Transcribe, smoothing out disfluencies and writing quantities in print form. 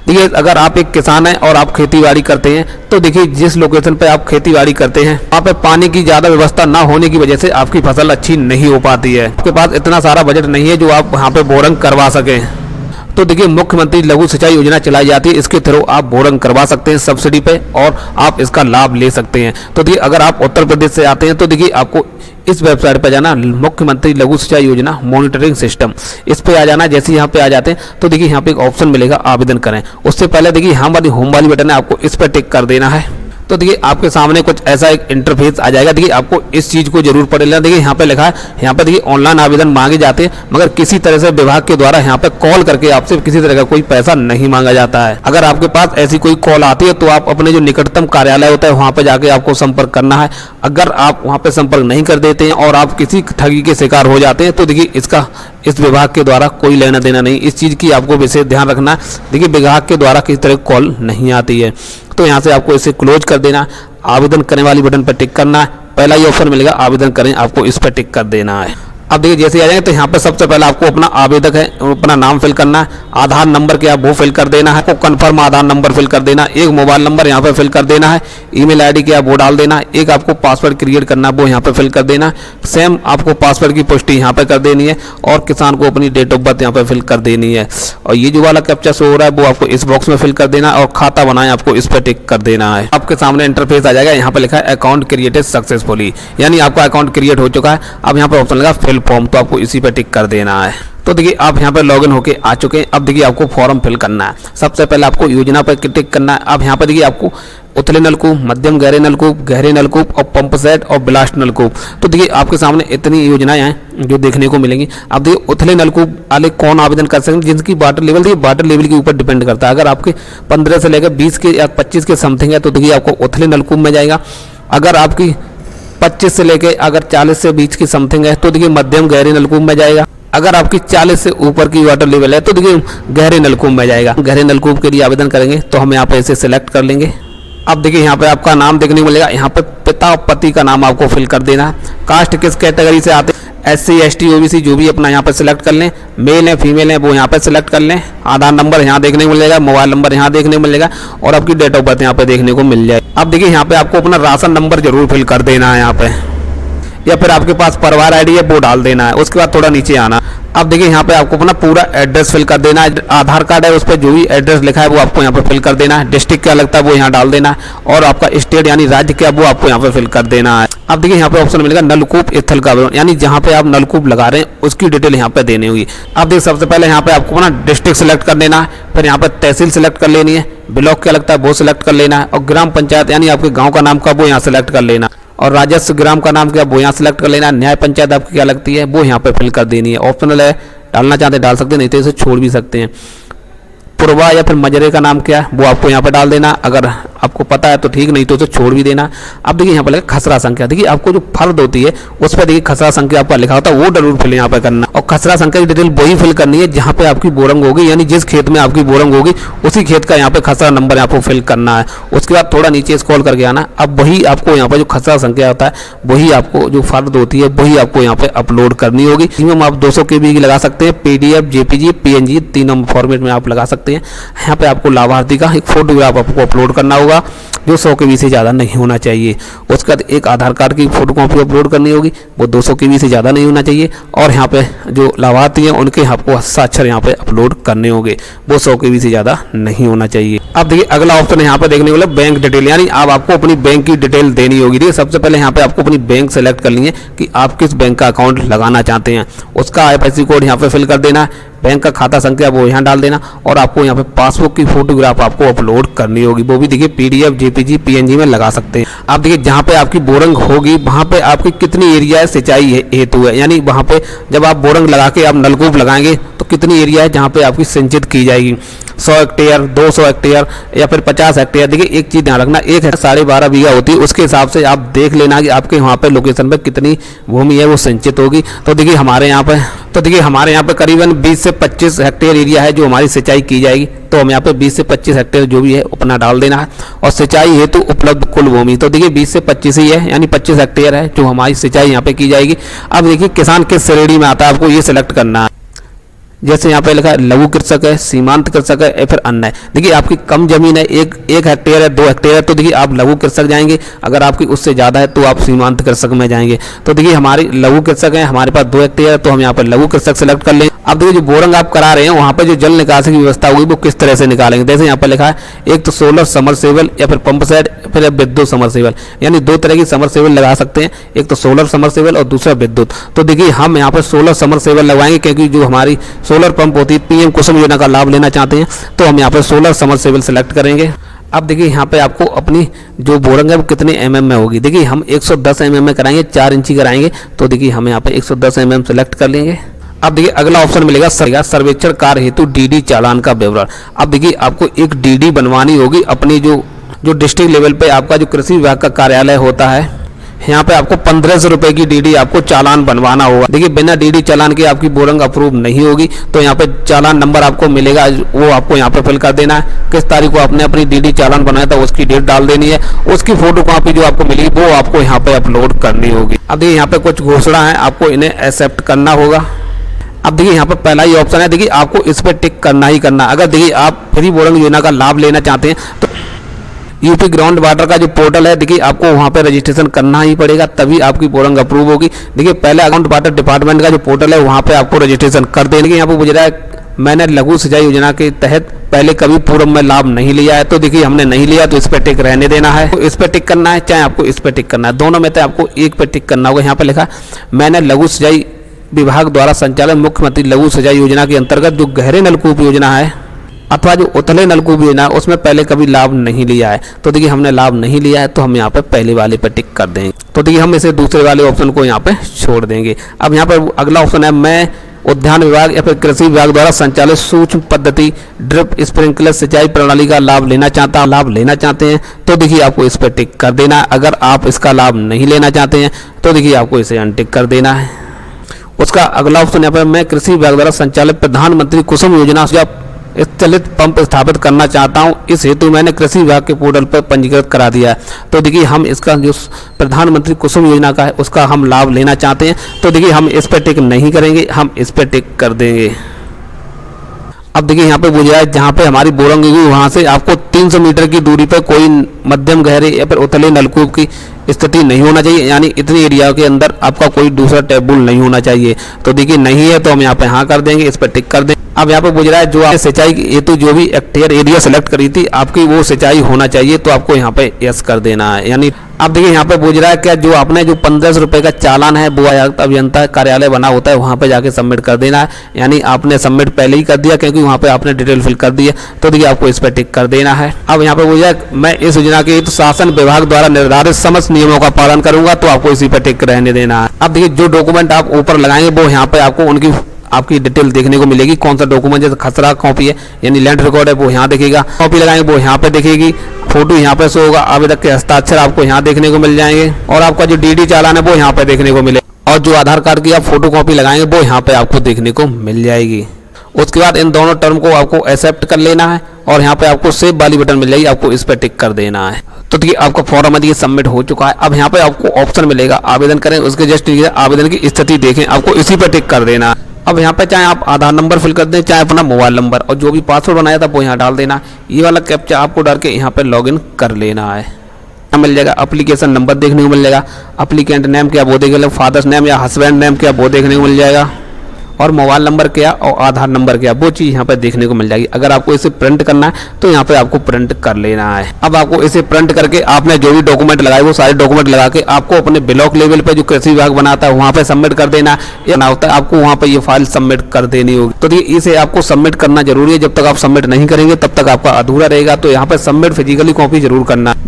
देखिए अगर आप एक किसान हैं और आप खेती बाड़ी करते हैं तो देखिए जिस लोकेशन पे आप खेती बाड़ी करते हैं वहाँ पे पानी की ज़्यादा व्यवस्था ना होने की वजह से आपकी फसल अच्छी नहीं हो पाती है। आपके पास इतना सारा बजट नहीं है जो आप वहाँ पे बोरिंग करवा सकें। तो देखिए मुख्यमंत्री लघु सिंचाई योजना चलाई जाती है, इसके थ्रू आप बोरिंग करवा सकते हैं सब्सिडी पे और आप इसका लाभ ले सकते हैं। तो देखिए अगर आप उत्तर प्रदेश से आते हैं तो देखिए आपको इस वेबसाइट पर जाना, मुख्यमंत्री लघु सिंचाई योजना मॉनिटरिंग सिस्टम, इस पे आ जाना। जैसे यहाँ पे आ जाते हैं तो देखिए यहाँ पे एक ऑप्शन मिलेगा आवेदन करें। उससे पहले देखिए यहाँ वाली होम वाली बटन है, आपको इस पर टिक कर देना है। तो देखिए आपके सामने कुछ ऐसा एक इंटरफेस आ जाएगा। देखिए आपको इस चीज़ को जरूर पढ़ लेना। देखिए यहाँ पे लिखा है, यहाँ पे देखिए ऑनलाइन आवेदन मांगे जाते हैं, मगर किसी तरह से विभाग के द्वारा यहाँ पे कॉल करके आपसे किसी तरह का कोई पैसा नहीं मांगा जाता है। अगर आपके पास ऐसी कोई कॉल आती है तो आप अपने जो निकटतम कार्यालय होता है वहाँ पे जाके आपको संपर्क करना है। अगर आप वहाँ पे संपर्क नहीं कर देते हैं और आप किसी ठगी के शिकार हो जाते हैं तो देखिए इस विभाग के द्वारा कोई लेना देना नहीं। इस चीज़ की आपको विशेष ध्यान रखना है। देखिए विभाग के द्वारा किसी तरह कॉल नहीं आती है। तो यहाँ से आपको इसे क्लोज कर देना, आवेदन करने वाली बटन पर टिक करना है। पहला ही ऑप्शन मिलेगा आवेदन करें, आपको इस पर टिक कर देना है। अब देखिए जैसे आ जाएंगे तो यहाँ पर सबसे पहले आपको अपना आवेदक है अपना नाम फिल करना है, आधार नंबर क्या वो फिल कर देना है, आपको कन्फर्म आधार नंबर फिल कर देना है, एक मोबाइल नंबर यहाँ पे फिल कर देना है, ईमेल आईडी क्या वो डाल देना है, एक आपको पासवर्ड क्रिएट करना है वो यहाँ पे फिल कर देना है। सेम आपको पासवर्ड की पुष्टि यहाँ पे कर देनी है और किसान को अपनी डेट ऑफ बर्थ यहाँ पे फिल कर देनी है। और ये जो वाला कैप्चा शो हो रहा है वो आपको इस बॉक्स में फिल कर देना है और खाता बनाए आपको इस पर टिक कर देना है। आपके सामने इंटरफेस आ जाएगा, यहाँ पे लिखा है अकाउंट क्रिएटेड सक्सेसफुली, यानी आपका अकाउंट क्रिएट हो चुका है। अब यहाँ पे ऑप्शन लगा फिल फॉर्म, तो आपको इसी पे टिक कर देना है। तो देखिए आप यहाँ पे लॉगिन होके आ चुके हैं। अब देखिए आपको फॉर्म फिल करना है। सबसे पहले आपको योजना पर टिक करना है। अब यहाँ पे देखिए आपको उथले नलकूप, मध्यम गहरे नलकूप और पंप सेट और ब्लास्ट नलकूप। तो देखिए आपके सामने इतनी योजनाएं हैं जो देखने को मिलेंगी। अब देखिए उथले नलकूप वाले कौन आवेदन कर सकते हैं, जिनकी वाटर लेवल देखिए वाटर लेवल के ऊपर डिपेंड करता है। अगर आपके 15 से लेकर 20 के या 25 के समथिंग है तो देखिए आपको उथले नलकूप में जाएगा। अगर आपकी 25 से लेके अगर 40 से 20 की समथिंग है तो देखिए मध्यम गहरे नलकूप में जाएगा। अगर आपकी 40 से ऊपर की वाटर लेवल है तो देखिए गहरे नलकूप में जाएगा। गहरे नलकूप के लिए आवेदन करेंगे तो हम यहाँ पे इसे सिलेक्ट कर लेंगे। अब देखिए यहाँ पे आपका नाम देखने को मिलेगा। यहाँ पे पिता और पति का नाम आपको फिल कर देना है। कास्ट किस कैटेगरी से आते हैं, SC ST OBC जो भी अपना यहाँ पे सिलेक्ट कर लें। मेल है फीमेल है वो यहाँ पे सिलेक्ट कर लें। आधार नंबर यहाँ देखने को मिलेगा, मोबाइल नंबर यहाँ देखने को मिलेगा और आपकी डेट ऑफ बर्थ यहाँ पे देखने को मिल जाए। अब देखिए यहाँ पे आपको अपना राशन नंबर जरूर फिल कर देना है यहाँ पे, या फिर आपके पास परिवार ID है वो डाल देना है। उसके बाद थोड़ा नीचे आना। अब देखिए यहाँ पे आपको अपना पूरा एड्रेस फिल कर देना है। आधार कार्ड है उस पर जो भी एड्रेस लिखा है वो आपको यहाँ पे फिल कर देना है। डिस्ट्रिक्ट क्या लगता है वो यहाँ डाल देना है और आपका स्टेट यानी राज्य क्या वो आपको यहाँ पे फिल कर देना है। अब देखिए यहाँ पे ऑप्शन मिलेगा नलकूप स्थल का विवरण, यानी जहाँ पे आप नलकूप लगा रहे हैं उसकी डिटेल यहाँ पे देनी होगी। अब देखिए सबसे पहले यहाँ पे आपको अपना डिस्ट्रिक्ट सेलेक्ट कर देना है, फिर यहाँ पे तहसील सेलेक्ट कर लेनी है, ब्लॉक क्या लगता है वो सिलेक्ट कर लेना है और ग्राम पंचायत यानी आपके गाँव का नाम का वो यहाँ सेलेक्ट कर लेना और राजस्व ग्राम का नाम क्या वो यहाँ सेलेक्ट कर लेना। न्याय पंचायत आपकी क्या लगती है वो यहाँ पे फिल कर देनी है। ऑप्शनल है, डालना चाहते डाल सकते हैं, नहीं तो इसे छोड़ भी सकते हैं। पुरवा या फिर मजरे का नाम क्या है वो आपको यहाँ पे डाल देना। अगर आपको पता है तो ठीक, नहीं तो उसे छोड़ भी देना। अब देखिए यहाँ पर लगा खसरा संख्या। देखिए आपको जो फर्द होती है उस पर देखिए खसरा संख्या आपका लिखा होता है वो जरूर फिल यहाँ पे करना और खसरा संख्या की डिटेल वही फिल करनी है जहाँ पे आपकी बोरिंग होगी, यानी जिस खेत में आपकी बोरिंग होगी उसी खेत का यहाँ पे खसरा नंबर आपको फिल करना है। उसके बाद थोड़ा नीचे स्क्रॉल करके आना। अब वही आपको यहाँ पे जो खसरा संख्या होता है वही आपको जो फर्द होती है वही आपको यहाँ पे अपलोड करनी होगी। इसमें आप 200 KB की लगा सकते हैं, PDF JPG PNG तीनों फॉर्मेट में आप लगा सकते हैं। यहाँ पे आपको लाभार्थी का एक फोटोग्राफ आपको अपलोड करना होगा जो 100 KB से ज़्यादा नहीं होना चाहिए। उसके बाद एक आधार कार्ड की फोटो कॉपी अपलोड करनी होगी, वो 200 KB से ज़्यादा नहीं होना चाहिए। और यहाँ पे जो लाभार्थी हैं उनके आपको हस्ताक्षर यहाँ पे अपलोड करने होंगे, वो 100 KB से ज़्यादा नहीं होना चाहिए। अब देखिए अगला ऑप्शन यहाँ पे देखने को मिला बैंक डिटेल, यानी अब आपको अपनी बैंक की डिटेल देनी होगी। देखिए सबसे पहले यहाँ पे आपको अपनी बैंक सेलेक्ट करनी है कि आप किस बैंक का अकाउंट लगाना चाहते हैं। उसका IFSC कोड यहाँ पे फिल कर देना है, बैंक का खाता संख्या वो यहाँ डाल देना और आपको यहाँ पे पासबुक की फोटोग्राफ आपको अपलोड करनी होगी। वो भी देखिए PDF JPG PNG में लगा सकते हैं। आप देखिए जहाँ पे आपकी बोरिंग होगी वहाँ पे आपकी कितनी एरिया है सिंचाई हेतु है, यानी वहाँ पे जब आप बोरिंग लगा के आप नलकूप लगाएंगे तो कितनी एरिया है जहाँ पे आपकी सिंचित की जाएगी। 100 हेक्टेयर, 200 हेक्टेयर या फिर 50 हेक्टेयर। देखिए एक चीज़ ध्यान रखना, 1 हेक्टेयर 12.5 बीघा होती है, उसके हिसाब से आप देख लेना कि आपके वहाँ पे लोकेशन पे कितनी भूमि है वो सिंचित होगी। तो देखिए हमारे यहाँ पे करीबन 20 से 25 हेक्टेयर एरिया है जो हमारी सिंचाई की जाएगी। तो हम यहाँ पे 20 से 25 हेक्टेयर जो भी है अपना डाल देना है और सिंचाई हेतु उपलब्ध कुल भूमि तो देखिए 20 से 25 ही है, यानी 25 हेक्टेयर है जो हमारी सिंचाई यहाँ पे की जाएगी। अब देखिए किसान किस श्रेणी में आता है आपको ये सिलेक्ट करना है। जैसे यहाँ पे लिखा है लघु कृषक है, सीमांत कृषक है या फिर अन्य है। देखिए आपकी कम जमीन है, एक हेक्टेयर है, 2 हेक्टेयर है, तो देखिए आप लघु कृषक जाएंगे। अगर आपकी उससे ज़्यादा है तो आप सीमांत कृषक में जाएंगे। तो देखिए हमारी लघु कृषक है, हमारे पास 2 हेक्टेयर है, तो हम यहाँ पर लघु कृषक सेलेक्ट कर लेंगे। अब देखिए जो बोरिंग आप करा रहे हैं वहाँ पे जो जल निकासी की व्यवस्था होगी वो किस तरह से निकालेंगे। जैसे यहाँ पर लिखा है एक तो सोलर समरसेबल या फिर पंप सेट फिर विद्युत समरसेबल, यानी 2 तरह की समरसेबल लगा सकते हैं, एक तो सोलर समरसेबल और दूसरा विद्युत। तो देखिए हम यहाँ पर सोलर समरसेबल लगवाएंगे, क्योंकि जो हमारी सोलर पंप होती है पीएम कुसुम योजना का लाभ लेना चाहते हैं, तो हम यहाँ पर सोलर समरसेबल सेलेक्ट करेंगे। अब देखिए यहाँ पे आपको अपनी जो बोरिंग है वो कितने mm में होगी। देखिए हम 110 mm में कराएंगे, 4 इंची कराएंगे, तो देखिए हम यहाँ पे 110 mm सेलेक्ट कर लेंगे। अब देखिए अगला ऑप्शन मिलेगा सर्वेक्षण कार्य हेतु डीडी चालान का विवरण। अब देखिए आपको एक डीडी बनवानी होगी अपनी जो डिस्ट्रिक्ट लेवल पे आपका जो कृषि विभाग का कार्यालय होता है, यहाँ पे आपको 1500 रुपए की डीडी आपको चालान बनवाना होगा। देखिए बिना डीडी चालान के आपकी बोरिंग अप्रूव नहीं होगी। तो यहाँ पे चालान नंबर आपको मिलेगा, वो आपको यहाँ पे फिल कर देना है। किस तारीख को आपने अपनी डीडी चालान बनाया था उसकी डेट डाल देनी है, उसकी फोटो कॉपी जो आपको मिलेगी वो आपको यहाँ पे अपलोड करनी होगी। अब देखिए यहाँ पे कुछ घोषणा है, आपको इन्हें एक्सेप्ट करना होगा। अब देखिए यहाँ पर पहला ही ऑप्शन है, देखिए आपको इस पर टिक करना ही करना। अगर देखिए आप फ्री बोरिंग योजना का लाभ लेना चाहते हैं तो यूपी ग्राउंड वाटर का जो पोर्टल है, देखिए आपको वहाँ पे रजिस्ट्रेशन करना ही पड़ेगा, तभी आपकी बोरिंग अप्रूव होगी। देखिए पहले ग्राउंड वाटर डिपार्टमेंट का जो पोर्टल है वहाँ पे आपको रजिस्ट्रेशन कर देंगे। यहाँ पे पूछ रहा है मैंने लघु सिंचाई योजना के तहत पहले कभी पूर्व में लाभ नहीं लिया है, तो देखिए हमने नहीं लिया तो इस पर टिक रहने देना है। तो इस पर टिक करना है, चाहे आपको इस पर टिक करना है, दोनों में से आपको एक पर टिक करना होगा। यहाँ पर लिखा मैंने लघु सिंचाई विभाग द्वारा संचालित मुख्यमंत्री लघु सिंचाई योजना के अंतर्गत जो गहरे नलकूप योजना है अथवा जो उथले नलकूप योजना है उसमें पहले कभी लाभ नहीं लिया है, तो देखिए हमने लाभ नहीं लिया है, तो हम यहाँ पे पहले वाले पर टिक कर देंगे। तो देखिए हम इसे दूसरे वाले ऑप्शन को यहाँ पे छोड़ देंगे। अब यहाँ पर अगला ऑप्शन है मैं उद्यान विभाग या फिर कृषि विभाग द्वारा संचालित सूक्ष्म पद्धति ड्रिप स्प्रिंकलर सिंचाई प्रणाली का लाभ लेना चाहते हैं, तो देखिए आपको इस पर टिक कर देना है। अगर आप इसका लाभ नहीं लेना चाहते हैं तो देखिए आपको इसे अनटिक कर देना है। उसका अगला ऑप्शन यहाँ पर मैं कृषि विभाग द्वारा संचालित प्रधानमंत्री कुसुम योजना से चलित पंप स्थापित करना चाहता हूं, इस हेतु मैंने कृषि विभाग के पोर्टल पर पंजीकृत करा दिया है। तो देखिए हम इसका जो प्रधानमंत्री कुसुम योजना का है उसका हम लाभ लेना चाहते हैं, तो देखिए हम इस पर टिक नहीं करेंगे, हम इस पर टिक कर देंगे। अब देखिए यहाँ पे पूछ रहा है जहाँ पे हमारी बोरिंग होगी वहाँ से आपको 300 मीटर की दूरी पर कोई मध्यम गहरे या फिर उथले नलकूप की स्थिति नहीं होना चाहिए, यानी इतनी एरिया के अंदर आपका कोई दूसरा टेबल नहीं होना चाहिए। तो देखिए नहीं है तो हम यहाँ पे हाँ कर देंगे, इस पर टिक कर देंगे। अब यहाँ पे पूछ रहा है जो आपने सिंचाई हेतु जो भी हेक्टेयर एरिया सेलेक्ट करी थी आपकी वो सिंचाई होना चाहिए, तो आपको यहाँ पे यस कर देना है। यानी अब देखिए यहाँ पे पूछ रहा है क्या जो आपने जो 1500 रुपये का चालान है वो अभियंता कार्यालय बना होता है वहाँ पे जाके सबमिट कर देना है, यानी आपने सबमिट पहले ही कर दिया क्योंकि वहाँ पे आपने डिटेल फिल कर दी है, तो देखिए आपको इस पर टिक कर देना है। अब यहाँ पे पूछ रहा है मैं इस योजना के तो शासन विभाग द्वारा निर्धारित समस्त नियमों का पालन करूंगा, तो आपको इसी पर टिक रहने देना है। अब देखिए जो डॉक्यूमेंट आप ऊपर लगाएंगे वो यहाँ पे आपको उनकी आपकी डिटेल देखने को मिलेगी, कौन सा डॉक्यूमेंट जैसे खसरा कॉपी है यानी लैंड रिकॉर्ड है वो यहाँ दिखेगा, कॉपी लगाएंगे वो यहाँ पे दिखेगी, फोटो यहाँ पे शो होगा, आवेदक के हस्ताक्षर आपको यहाँ देखने को मिल जाएंगे और आपका जो डीडी चालान है वो यहाँ पे देखने को मिलेगा और जो आधार कार्ड की आप फोटो कॉपी लगाएंगे वो यहाँ पे आपको देखने को मिल जाएगी। उसके बाद इन दोनों टर्म को आपको एक्सेप्ट कर लेना है और यहाँ पे आपको सेव वाली बटन मिल जाएगी, आपको इस पर टिक कर देना है। तो देखिए आपका फॉर्म है सबमिट हो चुका है। अब यहाँ पे आपको ऑप्शन मिलेगा आवेदन करें, उसके जस्ट आवेदन की स्थिति देखें, आपको इसी पर टिक कर देना है। अब यहाँ पे चाहे आप आधार नंबर फिल कर दें चाहे अपना मोबाइल नंबर और जो भी पासवर्ड बनाया था वो यहाँ डाल देना। ये वाला कैप्चा आपको डाल के यहाँ पे लॉगिन कर लेना है। मिल जाएगा एप्लीकेशन नंबर देखने को मिल जाएगा, एप्लीकेंट नेम क्या वो देखने, फादर्स नेम या हस्बैंड नेम क्या वो देखने को मिल जाएगा और मोबाइल नंबर क्या और आधार नंबर क्या वो चीज़ यहाँ पे देखने को मिल जाएगी। अगर आपको इसे प्रिंट करना है तो यहाँ पे आपको प्रिंट कर लेना है। अब आपको इसे प्रिंट करके आपने जो भी डॉक्यूमेंट लगाए वो सारे डॉक्यूमेंट लगा के आपको अपने ब्लॉक लेवल पे जो कृषि विभाग बनाता है वहाँ पे सबमिट कर देना है। ना होता है आपको वहाँ पे ये फाइल सबमिट कर देनी होगी। तो इसे आपको सबमिट करना जरूरी है, जब तक आप सबमिट नहीं करेंगे तब तक आपका अधूरा रहेगा। तो यहाँ पे सबमिट फिजिकली कॉपी जरूर करना है।